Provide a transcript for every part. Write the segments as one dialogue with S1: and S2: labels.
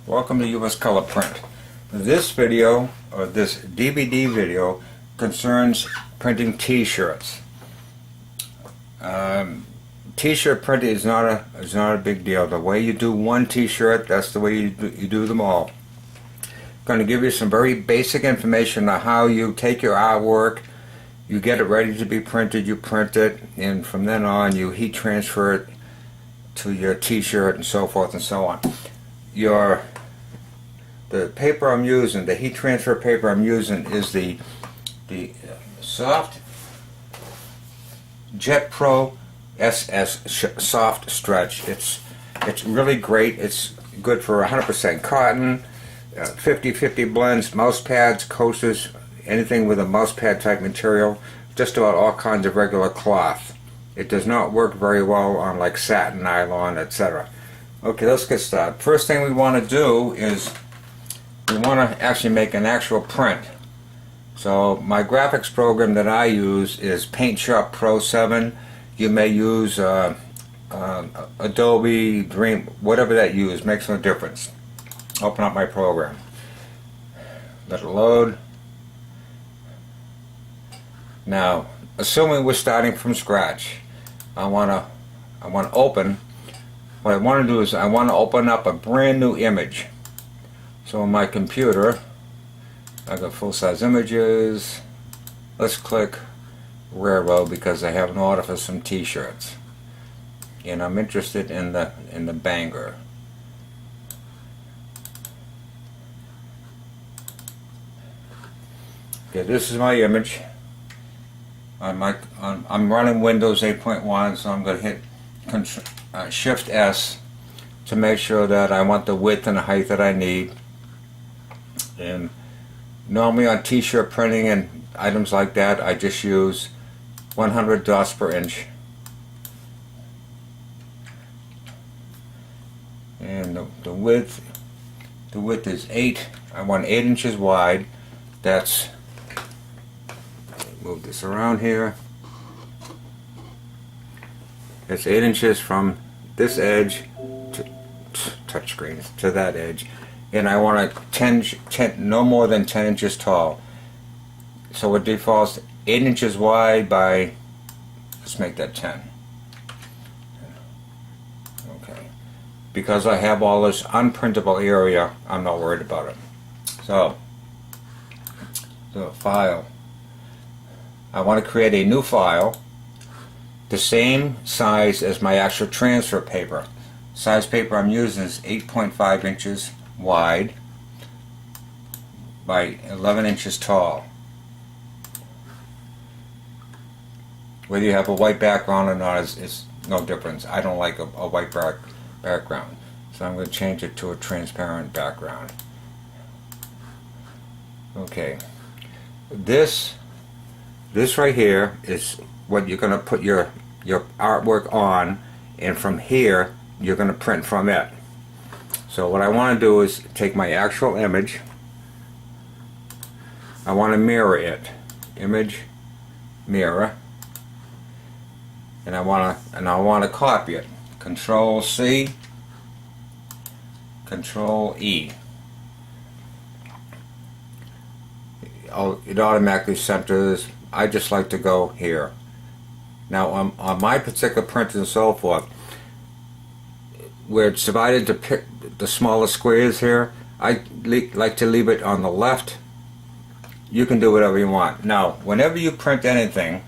S1: Welcome to US Color Print. This video, or this DVD video, concerns printing t-shirts. T-shirt printing is not a big deal. The way you do one t-shirt, that's the way you do them all. I'm going to give you some very basic information on how you take your artwork, you get it ready to be printed, you print it, and from then on you heat transfer it to your t-shirt and so forth and so on. The paper I'm using, the heat transfer paper I'm using, is the Soft Jet Pro SS Soft Stretch. It's really great. It's good for 100% cotton, 50-50 blends, mouse pads, coasters, anything with a mouse pad type material, just about all kinds of regular cloth. It does not work very well on like satin, nylon, etc. Okay, let's get started. First thing we want to do is we want to actually make an actual print. So my graphics program that I use is PaintShop Pro 7. You may use Adobe, Dream, whatever that you use, makes no difference. Open up my program. Let it load. Now, assuming we're starting from scratch, I want to open. What I want to do is I want to open up a brand new image. So on my computer, I got full-size images. Let's click Railroad because I have an order for some t-shirts, and I'm interested in the Bangor. Okay, this is my image. I'm running Windows 8.1, so I'm going to hit Shift S to make sure that I want the width and the height that I need. And normally on t-shirt printing and items like that, I just use 100 dots per inch. And the width is 8. I want 8 inches wide. That's, move this around here. It's 8 inches from this edge to touchscreen to that edge. And I want no more than 10 inches tall. So it defaults 8 inches wide by, let's make that 10. Okay. Because I have all this unprintable area, I'm not worried about it. So, the file. I want to create a new file, the same size as my actual transfer paper. Size paper I'm using is 8.5 inches wide by 11 inches tall. Whether you have a white background or not is no difference. I don't like a white background, so I'm going to change it to a transparent background. Okay, this right here is what you're going to put your artwork on, and from here you're going to print from it. So what I want to do is take my actual image. I want to mirror it. Image, mirror, and I want to copy it. Control C, Control E. It automatically centers. I just like to go here. Now on my particular print and so forth, where it's divided to pick the smaller squares here, I like to leave it on the left. You can do whatever you want. Now, whenever you print anything,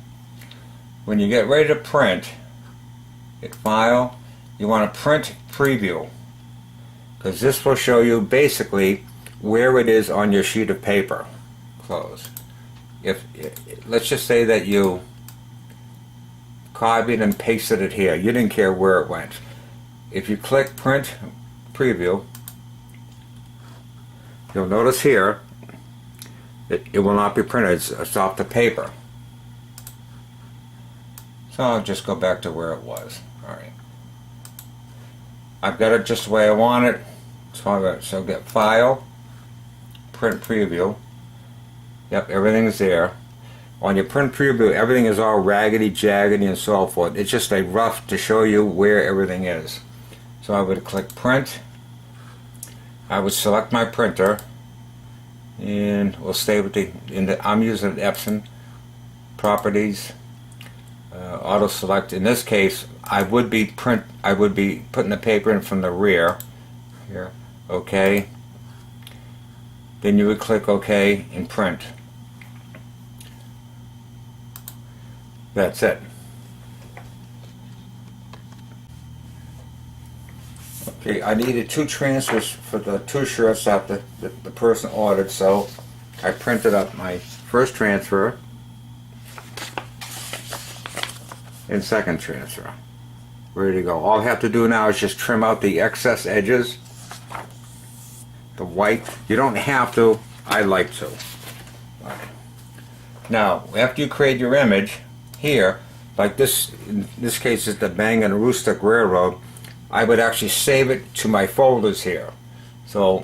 S1: when you get ready to print, hit File, you want to print Preview, because this will show you basically where it is on your sheet of paper. Close. Let's just say that you copied and pasted it here. You didn't care where it went. If you click Print Preview, you'll notice here it will not be printed. It's off the paper. So I'll just go back to where it was. Alright. I've got it just the way I want it. So get File, Print Preview. Yep, everything's there. On your print preview, everything is all raggedy, jaggedy, and so forth. It's just a rough to show you where everything is. So I would click Print, I would select my printer, and we'll stay with I'm using Epson properties, auto select. In this case, I would be putting the paper in from the rear here. Okay. Then you would click OK and print. That's it. Okay, I needed 2 transfers for the 2 shirts that the person ordered, so I printed up my first transfer and second transfer. Ready to go. All I have to do now is just trim out the excess edges. The white. You don't have to. I like to. Now, after you create your image, here, like this, in this case is the Bang & Olufsen Railroad, I would actually save it to my folders here. So,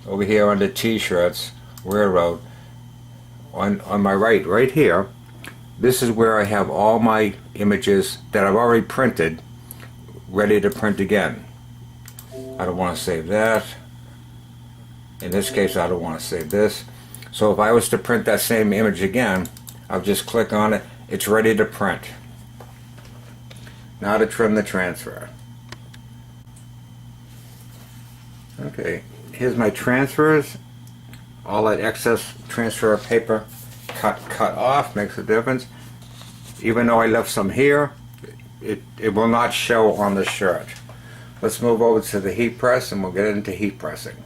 S1: over here under T-shirts, Railroad, on my right here, this is where I have all my images that I've already printed, ready to print again. I don't want to save that. In this case, I don't want to save this. So if I was to print that same image again, I'll just click on it. It's ready to print. Now to trim the transfer. Okay, here's my transfers. All that excess transfer of paper cut off, makes a difference. Even though I left some here, it will not show on the shirt. Let's move over to the heat press and we'll get into heat pressing.